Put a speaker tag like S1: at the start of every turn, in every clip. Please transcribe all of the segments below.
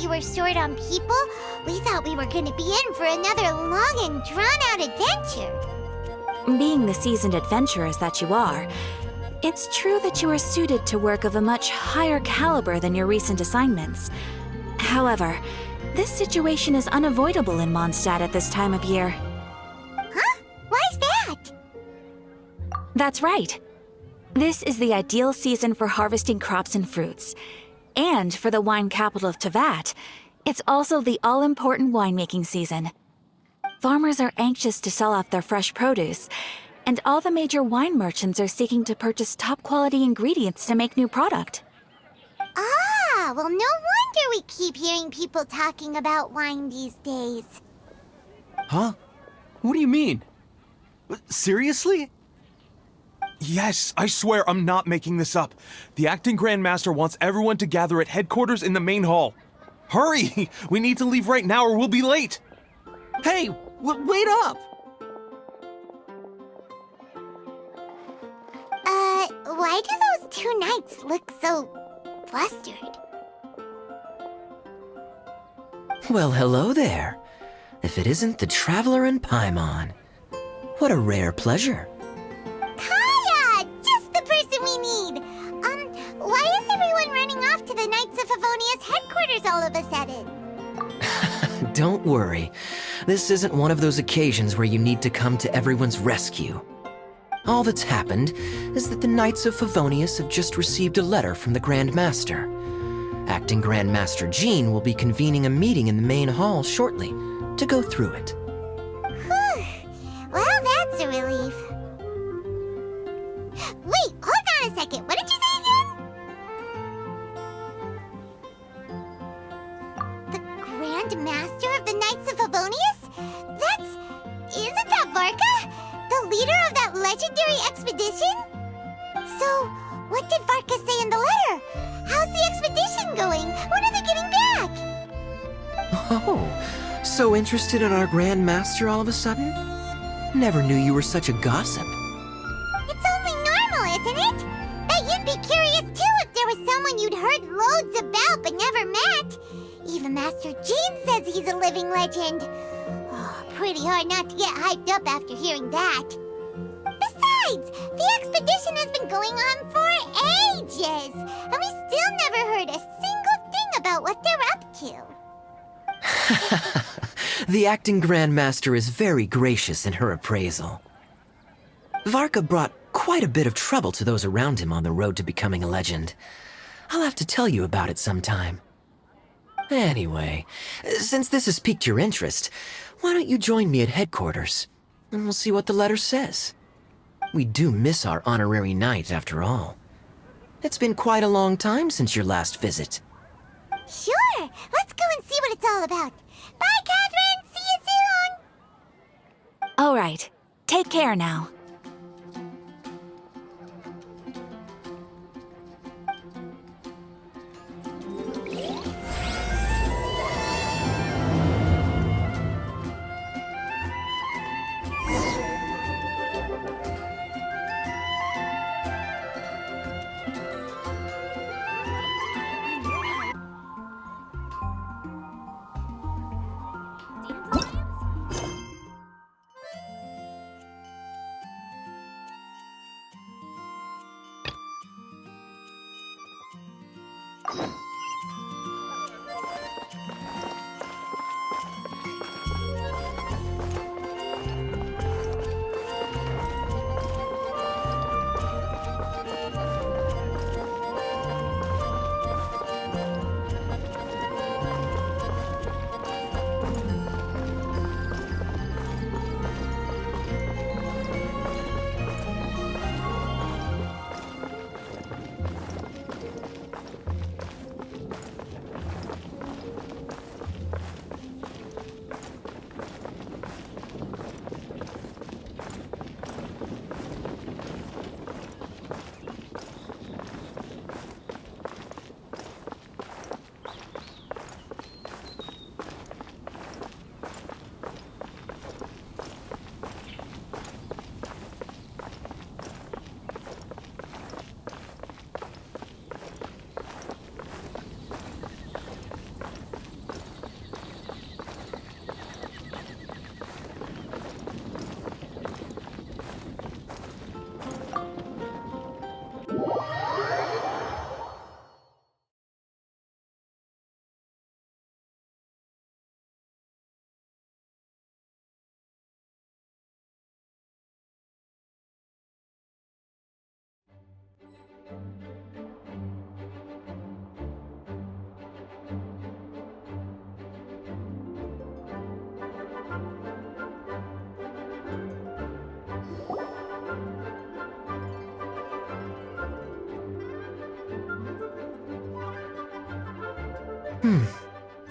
S1: you were short on people, we thought we were gonna be in for another long and drawn-out adventure.
S2: Being the seasoned adventurers that you are, it's true that you are suited to work of a much higher caliber than your recent assignments. However, this situation is unavoidable in Mondstadt at this time of year.
S1: Huh? Why's that?
S2: That's right. This is the ideal season for harvesting crops and fruits. And for the wine capital of Teyvat, it's also the all-important winemaking season. Farmers are anxious to sell off their fresh produce, and all the major wine merchants are seeking to purchase top-quality ingredients to make new product.
S1: Ah, well, no wonder we keep hearing people talking about wine these days.
S3: Huh? What do you mean? Seriously? Yes, I swear I'm not making this up. The acting Grand Master wants everyone to gather at headquarters in the main hall. Hurry! We need to leave right now or we'll be late! Hey, wait up!
S1: Why do those two knights look so flustered?
S4: Well, hello there. If it isn't the Traveler and Paimon. What a rare pleasure.
S1: Hiya! Just the person we need! Why is everyone running off to the Knights of Favonius headquarters all of a sudden?
S4: Don't worry. This isn't one of those occasions where you need to come to everyone's rescue. All that's happened is that the Knights of Favonius have just received a letter from the Grand Master. Acting Grand Master Jean will be convening a meeting in the main hall shortly to go through it.
S1: Whew. Well, that's a relief. Wait, hold on a second. What did you say again? The Grand Master of the Knights of Favonius? Isn't that Varka? The leader of that legendary expedition? So, what did Varka say in the letter? How's the expedition going? When are they getting back?
S4: Oh, so interested in our Grand Master all of a sudden? Never knew you were such a gossip.
S1: It's only normal, isn't it? Bet you'd be curious too if there was someone you'd heard loads about but never met. Even Master Jean says he's a living legend. Oh, pretty hard not to get hyped up after hearing that. Besides, the expedition has been going on for ages, and we still never heard a single thing about what they're up to.
S4: The acting Grand Master is very gracious in her appraisal. Varka brought quite a bit of trouble to those around him on the road to becoming a legend. I'll have to tell you about it sometime. Anyway, since this has piqued your interest, why don't you join me at headquarters, and we'll see what the letter says. We do miss our honorary knight, after all. It's been quite a long time since your last visit.
S1: Sure, let's go and see what it's all about. Bye, Catherine! See you soon!
S2: All right, take care now.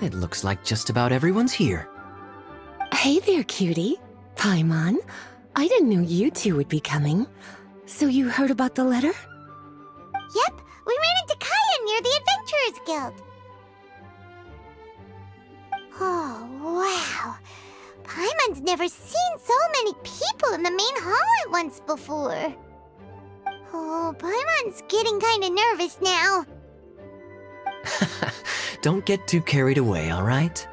S4: It looks like just about everyone's here.
S5: Hey there, cutie. Paimon. I didn't know you two would be coming. So you heard about the letter?
S1: Yep, we ran into Kaya near the Adventurers Guild. Oh, wow. Paimon's never seen so many people in the main hall at once before. Oh, Paimon's getting kinda nervous now.
S4: Don't get too carried away, all right?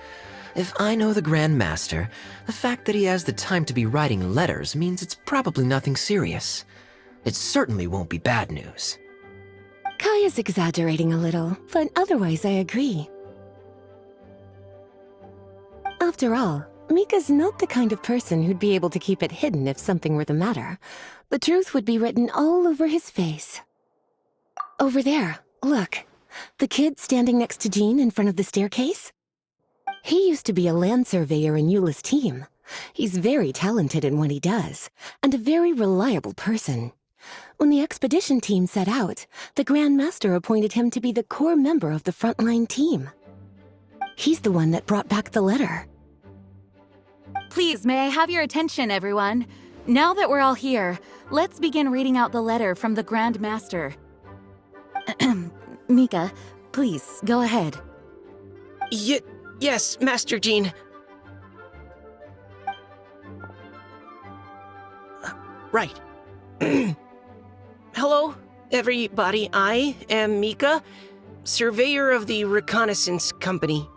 S4: If I know the Grand Master, the fact that he has the time to be writing letters means it's probably nothing serious. It certainly won't be bad news.
S5: Kaya's exaggerating a little, but otherwise I agree. After all, Mika's not the kind of person who'd be able to keep it hidden if something were the matter. The truth would be written all over his face. Over there, look. The kid standing next to Jean in front of the staircase? He used to be a land surveyor in Eula's team. He's very talented in what he does, and a very reliable person. When the expedition team set out, the Grand Master appointed him to be the core member of the frontline team. He's the one that brought back the letter.
S2: Please, may I have your attention, everyone? Now that we're all here, let's begin reading out the letter from the Grand Master. Mika, please, go ahead.
S6: Yes, Master Jean. Right. Hello, everybody. I am Mika, surveyor of the Reconnaissance Company.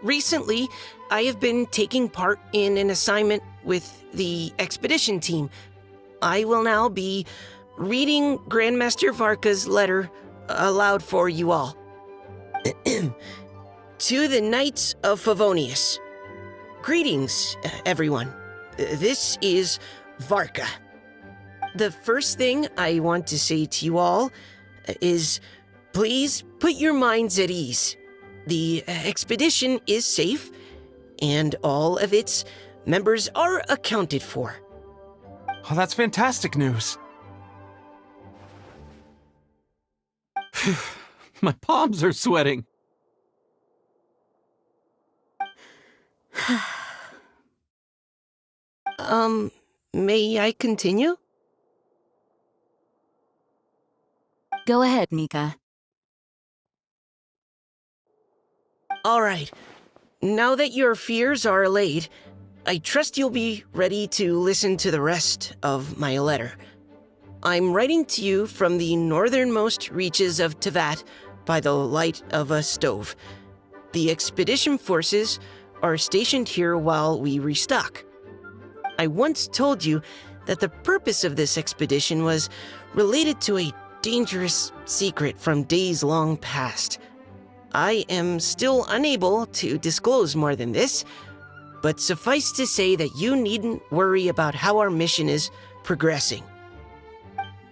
S6: Recently, I have been taking part in an assignment with the expedition team. I will now be reading Grandmaster Varka's letter aloud for you all. To the Knights of Favonius. Greetings, everyone. This is Varka. The first thing I want to say to you all is, please put your minds at ease. The expedition is safe, and all of its members are accounted for.
S3: Oh, that's fantastic news. My palms are sweating.
S6: May I continue?
S2: Go ahead, Mika.
S6: All right. Now that your fears are allayed, I trust you'll be ready to listen to the rest of my letter. I'm writing to you from the northernmost reaches of Teyvat by the light of a stove. The expedition forces are stationed here while we restock. I once told you that the purpose of this expedition was related to a dangerous secret from days long past. I am still unable to disclose more than this, but suffice to say that you needn't worry about how our mission is progressing.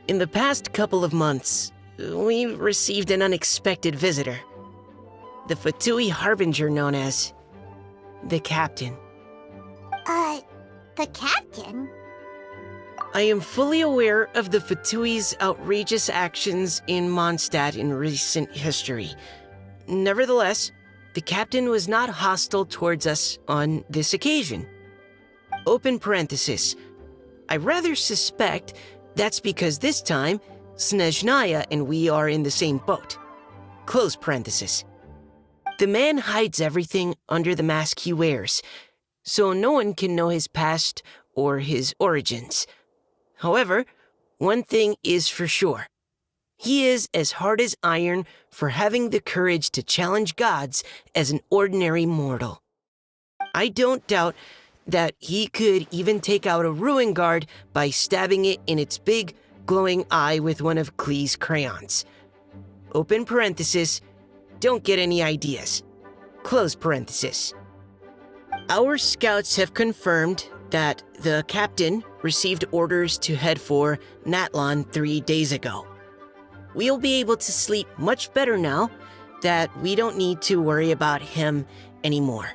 S6: In the past couple of months, we received an unexpected visitor. The Fatui Harbinger known as the Captain.
S1: The Captain?
S6: I am fully aware of the Fatui's outrageous actions in Mondstadt in recent history. Nevertheless, the Captain was not hostile towards us on this occasion. Open parenthesis. I rather suspect that's because this time, Snezhnaya and we are in the same boat. Close parenthesis. The man hides everything under the mask he wears, so no one can know his past or his origins. However, one thing is for sure. He is as hard as iron for having the courage to challenge gods as an ordinary mortal. I don't doubt that he could even take out a ruin guard by stabbing it in its big, glowing eye with one of Klee's crayons. Open parenthesis, don't get any ideas. Close parenthesis. Our scouts have confirmed that the captain received orders to head for Natlan 3 days ago. We'll be able to sleep much better now that we don't need to worry about him anymore.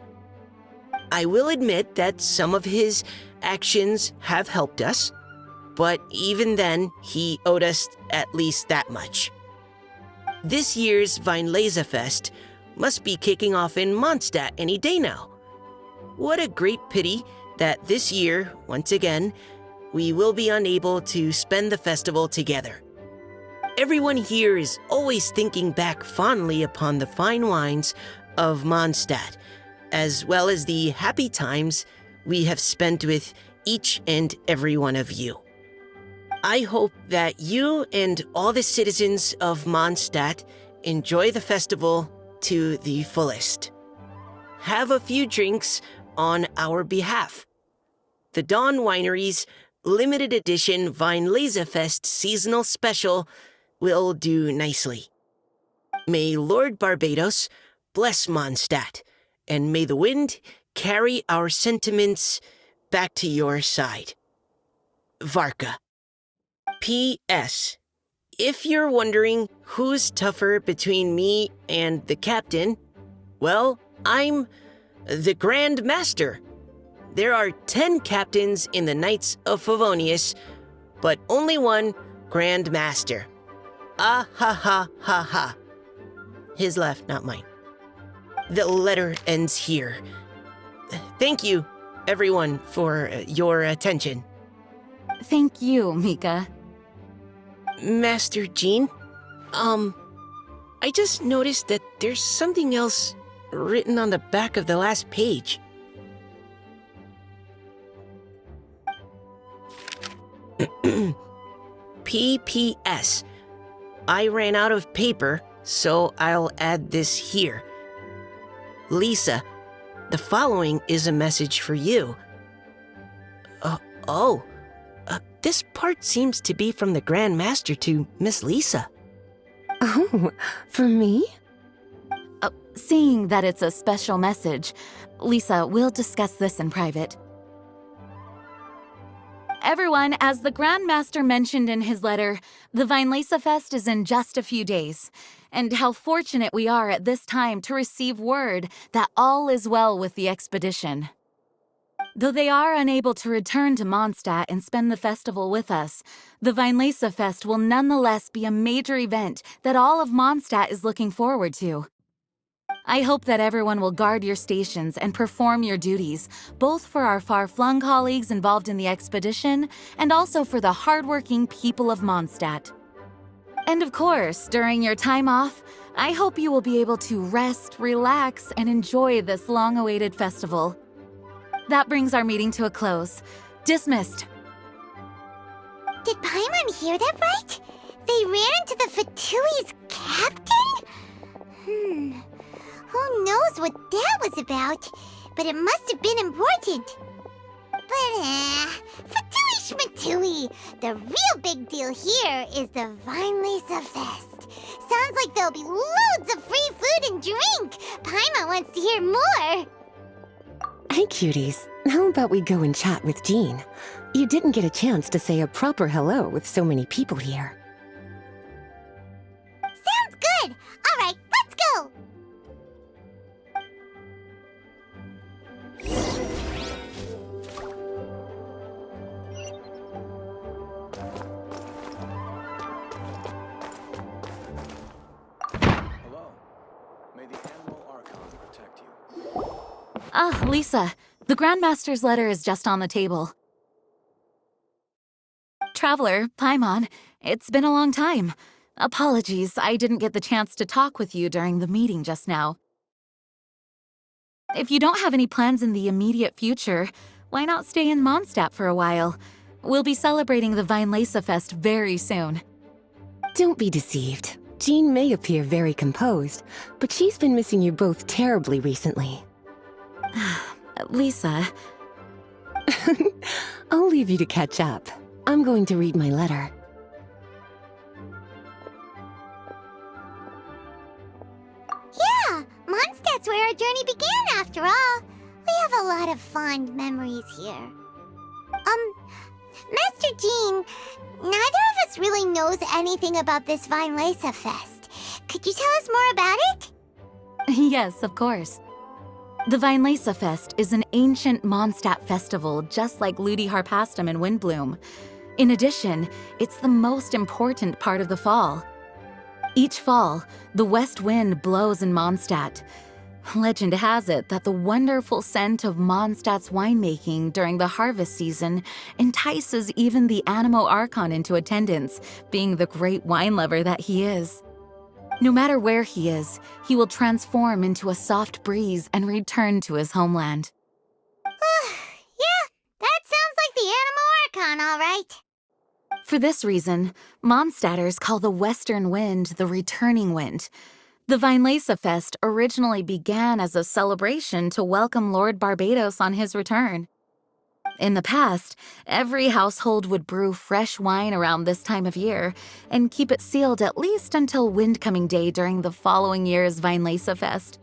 S6: I will admit that some of his actions have helped us, but even then, he owed us at least that much. This year's Weinlesefest must be kicking off in Mondstadt any day now. What a great pity that this year, once again, we will be unable to spend the festival together. Everyone here is always thinking back fondly upon the fine wines of Mondstadt, as well as the happy times we have spent with each and every one of you. I hope that you and all the citizens of Mondstadt enjoy the festival to the fullest. Have a few drinks on our behalf. The Dawn Winery's limited edition Weinlesefest seasonal special will do nicely. May Lord Barbados bless Mondstadt, and may the wind carry our sentiments back to your side. Varka. P.S. If you're wondering who's tougher between me and the captain, well, I'm the Grand Master. There are 10 captains in the Knights of Favonius, but only one Grand Master. Ah ha ha ha ha. His laugh, not mine. The letter ends here. Thank you, everyone, for your attention.
S2: Thank you, Mika.
S6: Master Jean, I just noticed that there's something else written on the back of the last page. P.P.S. I ran out of paper, so I'll add this here. Lisa, the following is a message for you. This part seems to be from the Grand Master to Miss Lisa.
S5: Oh, for me?
S2: Seeing that it's a special message, Lisa, we'll discuss this in private. Everyone, as the Grand Master mentioned in his letter, the Weinlesefest is in just a few days. And how fortunate we are at this time to receive word that all is well with the expedition. Though they are unable to return to Mondstadt and spend the festival with us, the Weinlesefest will nonetheless be a major event that all of Mondstadt is looking forward to. I hope that everyone will guard your stations and perform your duties, both for our far-flung colleagues involved in the expedition and also for the hardworking people of Mondstadt. And of course, during your time off, I hope you will be able to rest, relax, and enjoy this long-awaited festival. That brings our meeting to a close. Dismissed.
S1: Did Paimon hear that right? They ran into the Fatui's captain? Who knows what that was about? But it must have been important. But, Fatui Schmatui! The real big deal here is the Weinlesefest. Sounds like there'll be loads of free food and drink. Paimon wants to hear more.
S5: Hey, cuties. How about we go and chat with Jean? You didn't get a chance to say a proper hello with so many people here.
S1: Sounds good. All right, let's go.
S3: Hello. May the Animal Archon protect you.
S2: Ah, Lisa, the Grandmaster's letter is just on the table. Traveler, Paimon, it's been a long time. Apologies, I didn't get the chance to talk with you during the meeting just now. If you don't have any plans in the immediate future, why not stay in Mondstadt for a while? We'll be celebrating the Weinlesefest very soon.
S5: Don't be deceived. Jean may appear very composed, but she's been missing you both terribly recently.
S2: Lisa...
S5: I'll leave you to catch up. I'm going to read my letter.
S1: Yeah, Mondstadt's where our journey began after all. We have a lot of fond memories here. Master Jean, neither of us really knows anything about this Weinlesefest. Could you tell us more about it?
S2: Yes, of course. The Weinlesefest is an ancient Mondstadt festival just like Ludi Harpastum and Windbloom. In addition, it's the most important part of the fall. Each fall, the west wind blows in Mondstadt. Legend has it that the wonderful scent of Mondstadt's winemaking during the harvest season entices even the Animo Archon into attendance, being the great wine lover that he is. No matter where he is, he will transform into a soft breeze and return to his homeland.
S1: Yeah, that sounds like the Animo Archon, all right.
S2: For this reason, Mondstadters call the western wind the returning wind. The Weinlese Fest originally began as a celebration to welcome Lord Barbados on his return. In the past, every household would brew fresh wine around this time of year and keep it sealed at least until Windcoming Day during the following year's Weinlese Fest.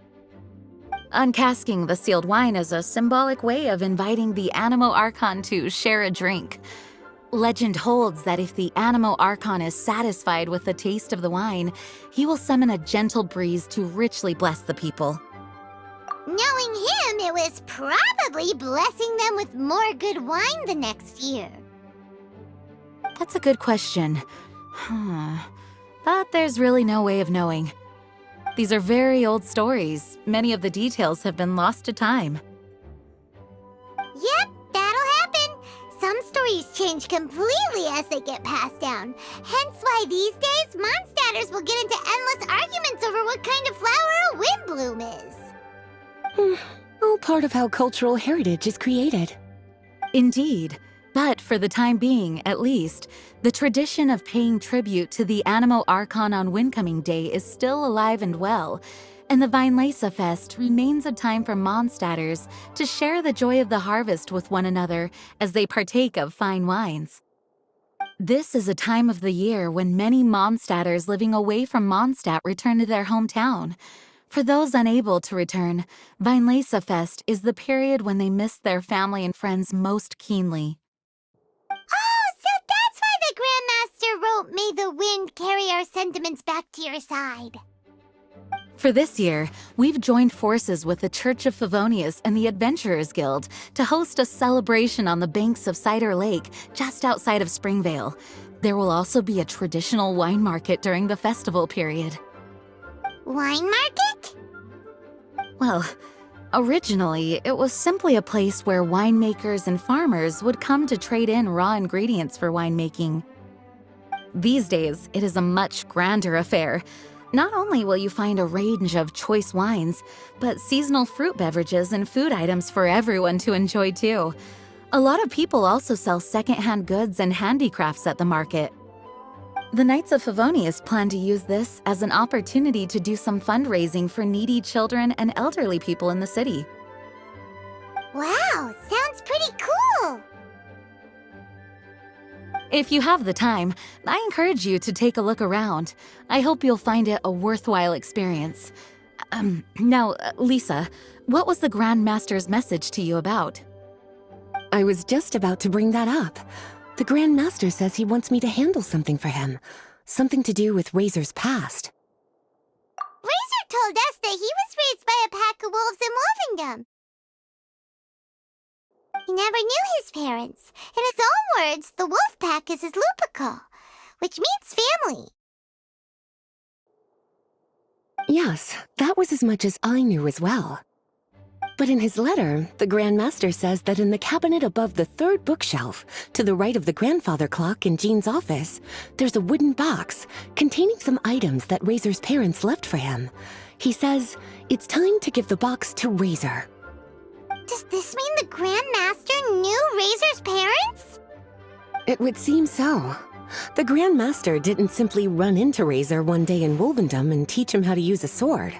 S2: Uncasking the sealed wine is a symbolic way of inviting the Animo Archon to share a drink. Legend holds that if the Animo Archon is satisfied with the taste of the wine, he will summon a gentle breeze to richly bless the people.
S1: Knowing him, it was probably blessing them with more good wine the next year.
S2: That's a good question. But there's really no way of knowing. These are very old stories. Many of the details have been lost to time.
S1: Yep, that'll happen. Some stories change completely as they get passed down. Hence why these days, Mondstadters will get into endless arguments over what kind of flower a windbloom is.
S5: All part of how cultural heritage is created.
S2: Indeed. But for the time being, at least, the tradition of paying tribute to the Animo Archon on Windcoming Day is still alive and well, and the Weinlese Fest remains a time for Mondstadters to share the joy of the harvest with one another as they partake of fine wines. This is a time of the year when many Mondstadters living away from Mondstadt return to their hometown. For those unable to return, Weinlese Fest is the period when they miss their family and friends most keenly.
S1: Oh, so that's why the Grandmaster wrote, "May the wind carry our sentiments back to your side."
S2: For this year, we've joined forces with the Church of Favonius and the Adventurers Guild to host a celebration on the banks of Cider Lake, just outside of Springvale. There will also be a traditional wine market during the festival period.
S1: Wine market?
S2: Well, originally, it was simply a place where winemakers and farmers would come to trade in raw ingredients for winemaking. These days, it is a much grander affair. Not only will you find a range of choice wines, but seasonal fruit beverages and food items for everyone to enjoy too. A lot of people also sell secondhand goods and handicrafts at the market. The Knights of Favonius plan to use this as an opportunity to do some fundraising for needy children and elderly people in the city.
S1: Wow, sounds pretty cool.
S2: If you have the time, I encourage you to take a look around. I hope you'll find it a worthwhile experience. Now, Lisa, what was the Grand Master's message to you about?
S5: I was just about to bring that up. The Grand Master says he wants me to handle something for him. Something to do with Razor's past.
S1: Razor told us that he was raised by a pack of wolves in Wolvendom. He never knew his parents. In his own words, the wolf pack is his lupical, which means family.
S5: Yes, that was as much as I knew as well. But in his letter, the Grand Master says that in the cabinet above the third bookshelf, to the right of the grandfather clock in Jean's office, there's a wooden box containing some items that Razor's parents left for him. He says it's time to give the box to Razor.
S1: Does this mean the Grand Master knew Razor's parents?
S5: It would seem so. The Grand Master didn't simply run into Razor one day in Wolvendom and teach him how to use a sword.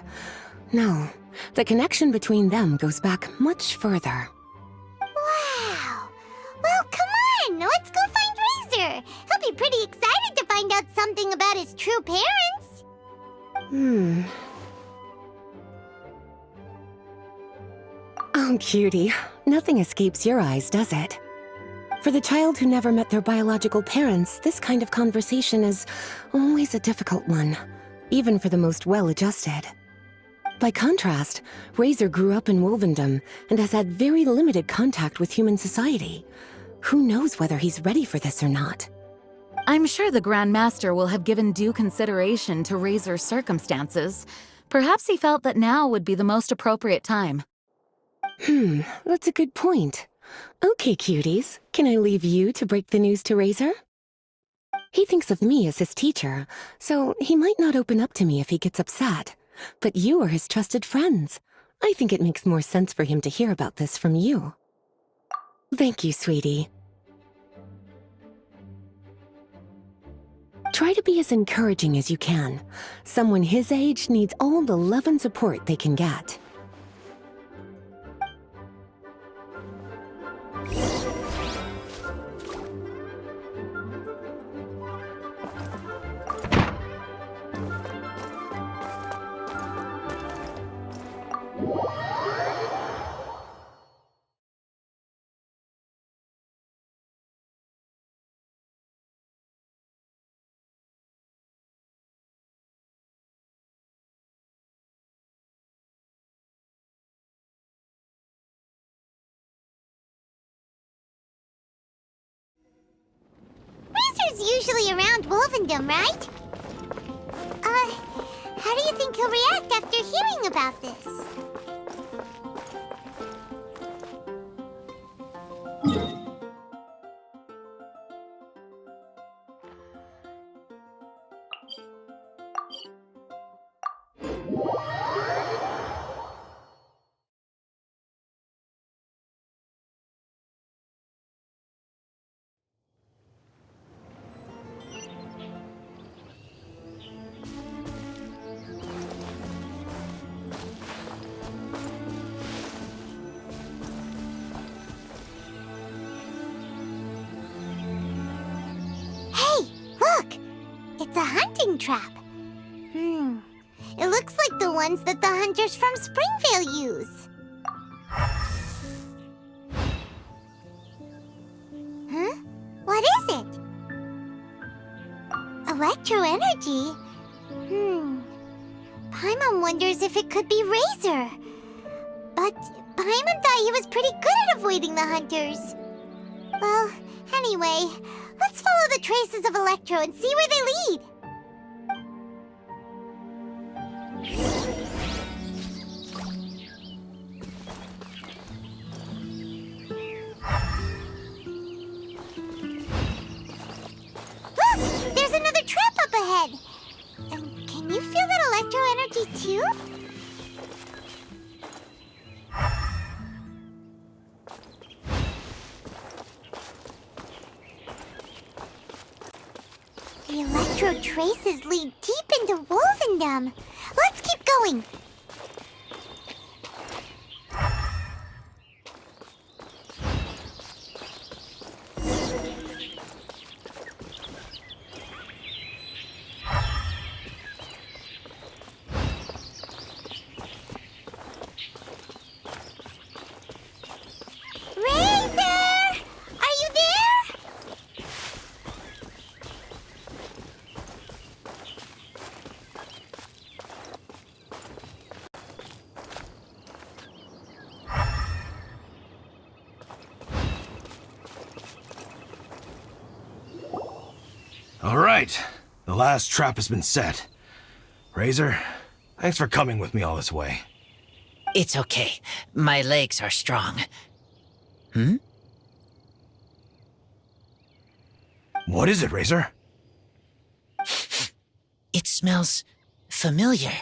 S5: No, the connection between them goes back much further.
S1: Wow. Well, come on, let's go find Razor. He'll be pretty excited to find out something about his true parents.
S5: Oh, cutie. Nothing escapes your eyes, does it? For the child who never met their biological parents, this kind of conversation is always a difficult one, even for the most well-adjusted. By contrast, Razor grew up in Wolvendom and has had very limited contact with human society. Who knows whether he's ready for this or not?
S7: I'm sure the Grand Master will have given due consideration to Razor's circumstances. Perhaps he felt that now would be the most appropriate time.
S5: That's a good point. Okay, cuties, can I leave you to break the news to Razor? He thinks of me as his teacher, so he might not open up to me if he gets upset. But you are his trusted friends. I think it makes more sense for him to hear about this from you. Thank you, sweetie. Try to be as encouraging as you can. Someone his age needs all the love and support they can get.
S1: Razor's usually around Wolvendom, right? How do you think he'll react after hearing about this? It's a hunting trap. It looks like the ones that the hunters from Springvale use. Huh? What is it? Electro energy? Paimon wonders if it could be Razor. But Paimon thought he was pretty good at avoiding the hunters. Well, anyway, let's follow the traces of Electro and see where they lead. Look! There's another trap up ahead! Can you feel that Electro energy too? The Electro traces lead deep into Wolvendom. Let's keep going.
S8: All right, the last trap has been set. Razor, thanks for coming with me all this way.
S6: It's okay. My legs are strong.
S8: What is it, Razor?
S6: It smells familiar.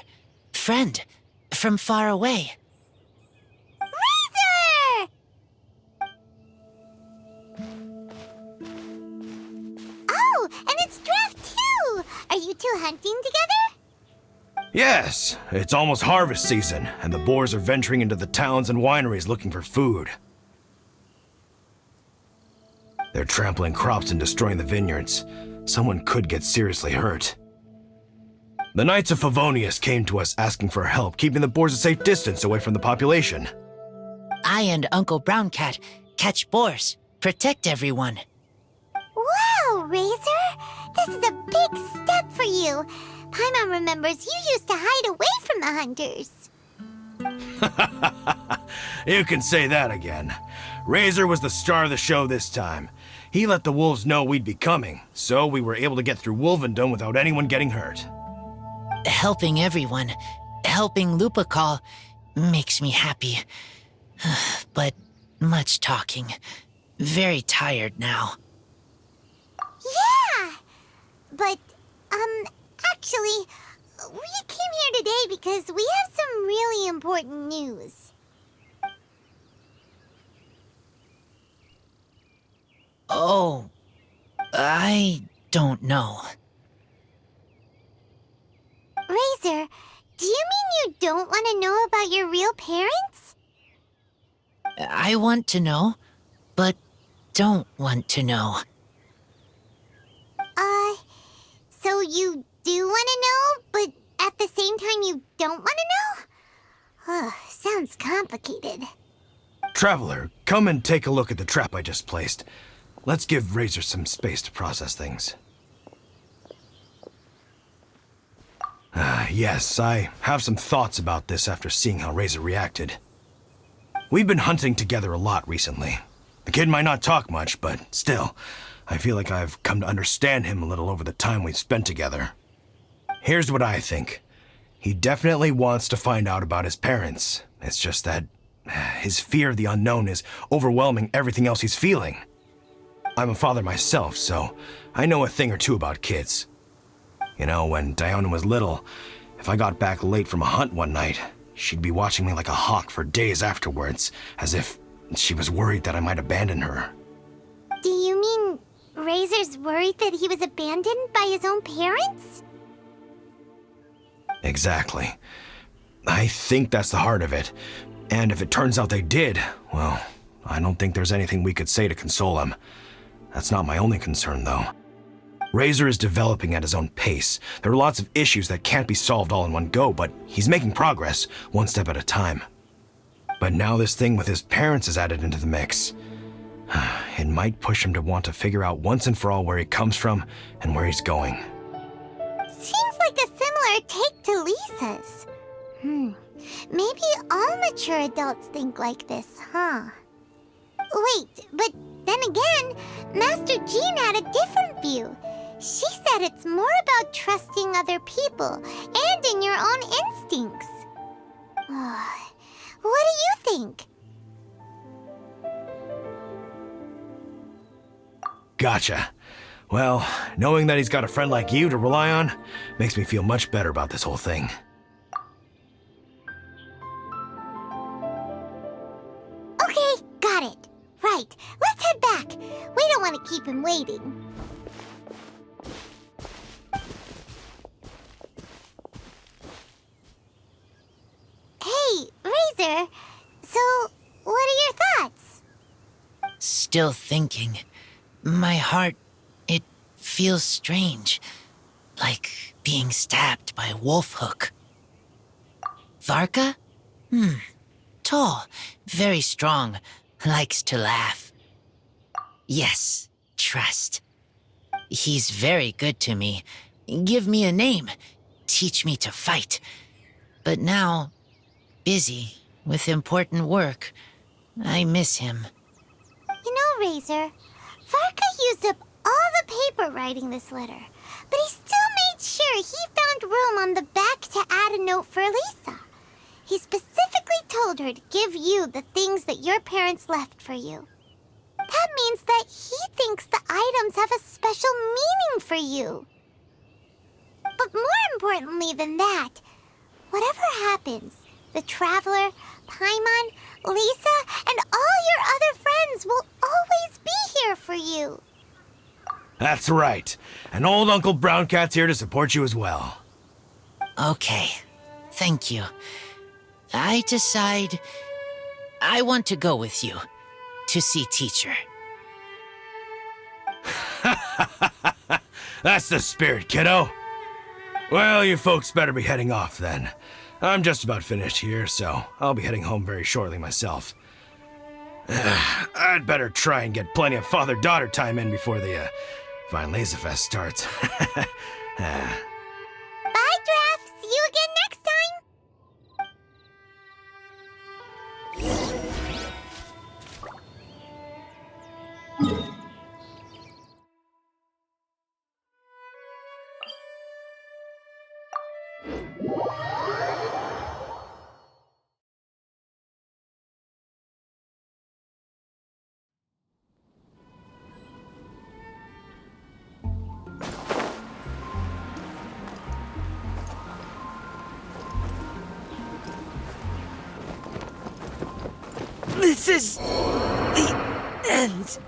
S6: Friend, from far away.
S1: Razor! Oh, and it's Draft too! Are you two hunting together?
S8: Yes, it's almost harvest season, and the boars are venturing into the towns and wineries looking for food. They're trampling crops and destroying the vineyards. Someone could get seriously hurt. The Knights of Favonius came to us asking for help keeping the boars a safe distance away from the population.
S6: I and Uncle Brown Cat catch boars, protect everyone.
S1: Wow, Razor! This is a big step for you. Paimon remembers you used to hide away from the hunters.
S8: You can say that again. Razor was the star of the show this time. He let the wolves know we'd be coming, so we were able to get through Wolvendom without anyone getting hurt.
S9: Helping everyone, helping Lupercal, makes me happy. But much talking. Very tired now.
S1: Yeah! But, actually, we came here today because we have some really important news.
S9: Oh, I don't know.
S1: Razor, do you mean you don't want to know about your real parents?
S9: I want to know, but don't want to know.
S1: So you do want to know, but at the same time you don't want to know? Sounds complicated.
S8: Traveler, come and take a look at the trap I just placed. Let's give Razor some space to process things. Yes, I have some thoughts about this after seeing how Razor reacted. We've been hunting together a lot recently. The kid might not talk much, but still, I feel like I've come to understand him a little over the time we've spent together. Here's what I think. He definitely wants to find out about his parents. It's just that his fear of the unknown is overwhelming everything else he's feeling. I'm a father myself, so I know a thing or two about kids. You know, when Diona was little, if I got back late from a hunt one night, she'd be watching me like a hawk for days afterwards, as if she was worried that I might abandon her.
S1: Do you mean Razor's worried that he was abandoned by his own parents?
S8: Exactly. I think that's the heart of it. And if it turns out they did, well, I don't think there's anything we could say to console him. That's not my only concern, though. Razor is developing at his own pace. There are lots of issues that can't be solved all in one go, but he's making progress, one step at a time. But now this thing with his parents is added into the mix. It might push him to want to figure out once and for all where he comes from and where he's going.
S1: Seems like a similar take to Lisa's. Maybe all mature adults think like this, huh? Wait, but then again, Master Jean had a different view. She said it's more about trusting other people and in your own instincts. What do you think?
S8: Gotcha. Well, knowing that he's got a friend like you to rely on makes me feel much better about this whole thing.
S1: Okay, got it. Right, let's head back. We don't want to keep him waiting. Hey, Razor. So, what are your thoughts?
S9: Still thinking. My heart, it feels strange. Like being stabbed by a wolf hook. Varka? Tall, very strong, likes to laugh. Yes, trust. He's very good to me. Give me a name, teach me to fight. But now, busy with important work, I miss him.
S1: You know, Razor, Varka used up all the paper writing this letter, but he still made sure he found room on the back to add a note for Lisa. He specifically told her to give you the things that your parents left for you. That means that he thinks the items have a special meaning for you. But more importantly than that, whatever happens, the Traveler, Paimon, Lisa, and all your other friends will always be here for you.
S8: That's right. And old Uncle Brown Cat's here to support you as well.
S9: Okay, thank you. I decide I want to go with you to see teacher.
S8: That's the spirit, kiddo. Well, you folks better be heading off then. I'm just about finished here, so I'll be heading home very shortly myself. I'd better try and get plenty of father-daughter time in before the Fine Laser Fest starts.
S1: Bye, Draf. See you again next time.
S6: This is the end.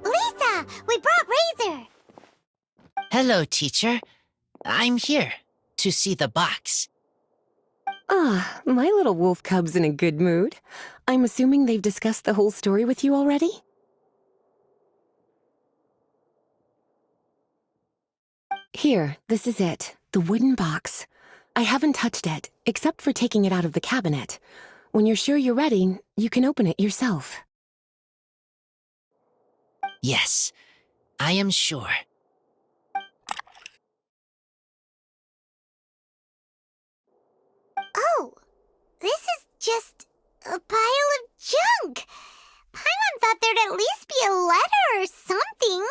S1: Lisa, we brought Razor.
S9: Hello, teacher. I'm here to see the box.
S5: Ah, my little wolf cub's in a good mood. I'm assuming they've discussed the whole story with you already? Here, this is it, the wooden box. I haven't touched it, except for taking it out of the cabinet. When you're sure you're ready, you can open it yourself.
S9: Yes, I am sure.
S1: Oh, this is just a pile of junk. Paimon thought there'd at least be a letter or something.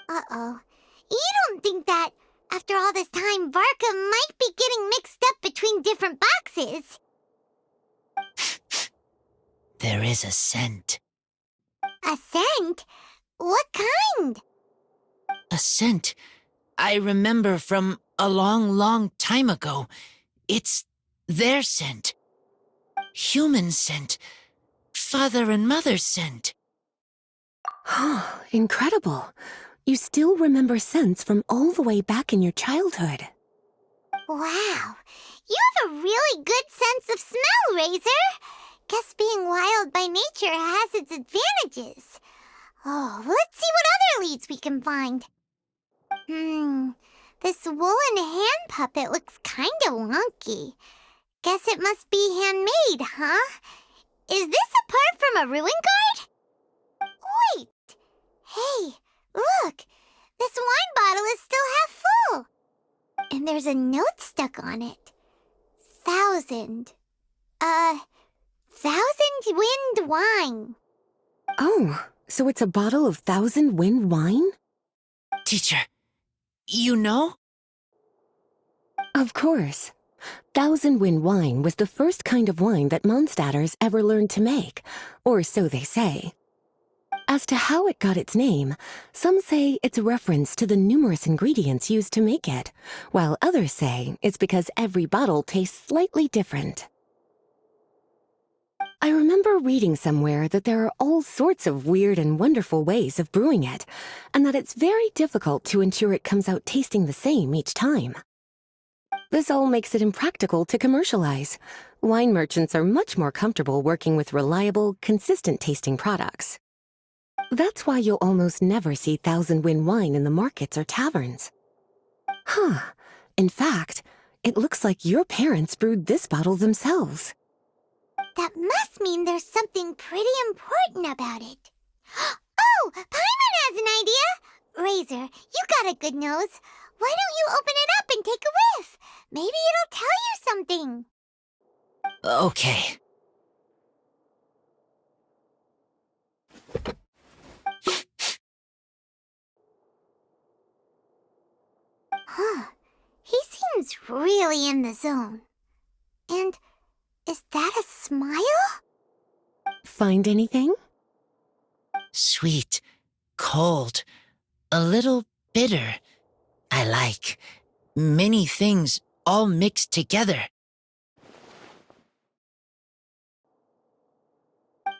S1: Uh-oh. You don't think that, after all this time, Varka might be getting mixed up between different boxes?
S9: There is a scent.
S1: A scent? What kind?
S9: A scent I remember from a long, long time ago. It's their scent. Human scent. Father and mother scent.
S5: Oh, incredible. You still remember scents from all the way back in your childhood.
S1: Wow. You have a really good sense of smell, Razor. Guess being wild by nature has its advantages. Oh, let's see what other leads we can find. This woolen hand puppet looks kinda wonky. Guess it must be handmade, huh? Is this a part from a ruin guard? Wait! Hey, look! This wine bottle is still half full. And there's a note stuck on it. 1,000 wind wine.
S5: Oh, so it's a bottle of 1,000 wind wine?
S9: Teacher, you know?
S5: Of course. 1,000 wind wine was the first kind of wine that Mondstadters ever learned to make, or so they say. As to how it got its name, some say it's a reference to the numerous ingredients used to make it, while others say it's because every bottle tastes slightly different. I remember reading somewhere that there are all sorts of weird and wonderful ways of brewing it, and that it's very difficult to ensure it comes out tasting the same each time. This all makes it impractical to commercialize. Wine merchants are much more comfortable working with reliable, consistent-tasting products. That's why you'll almost never see 1,000 wind wine in the markets or taverns. Huh. In fact, it looks like your parents brewed this bottle themselves.
S1: That must mean there's something pretty important about it. Oh, Paimon has an idea! Razor, you got a good nose. Why don't you open it up and take a whiff? Maybe it'll tell you something.
S9: Okay.
S1: Huh. He seems really in the zone. And is that a smile?
S5: Find anything?
S9: Sweet, cold, a little bitter. I like many things all mixed together.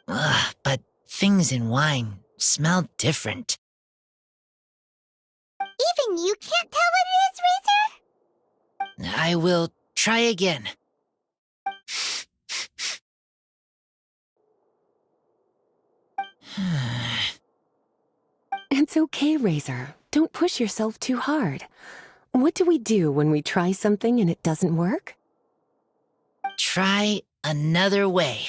S9: But things in wine smell different.
S1: Even you can't tell what it is, Razor?
S9: I will try again.
S5: It's okay, Razor. Don't push yourself too hard. What do we do when we try something and it doesn't work?
S9: Try another way.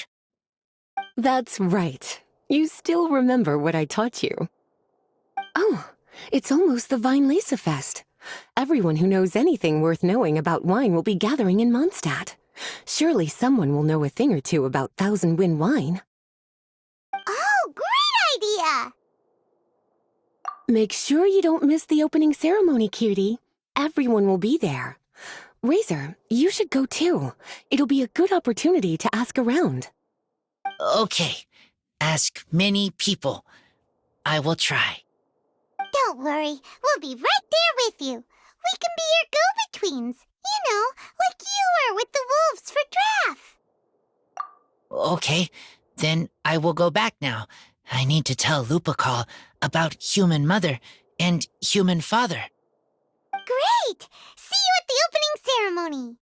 S5: That's right. You still remember what I taught you. Oh, It's almost the Vine Lisa Fest. Everyone who knows anything worth knowing about wine will be gathering in Mondstadt. Surely someone will know a thing or two about Thousand Wind wine.
S1: Oh, great idea!
S5: Make sure you don't miss the opening ceremony, cutie. Everyone will be there. Razor, you should go too. It'll be a good opportunity to ask around.
S9: Okay. Ask many people. I will try.
S1: Don't worry, we'll be right there with you. We can be your go-betweens. You know, like you were with the wolves for Draff.
S9: Okay, then I will go back now. I need to tell Lupacall about Human Mother and Human Father.
S1: Great! See you at the opening ceremony.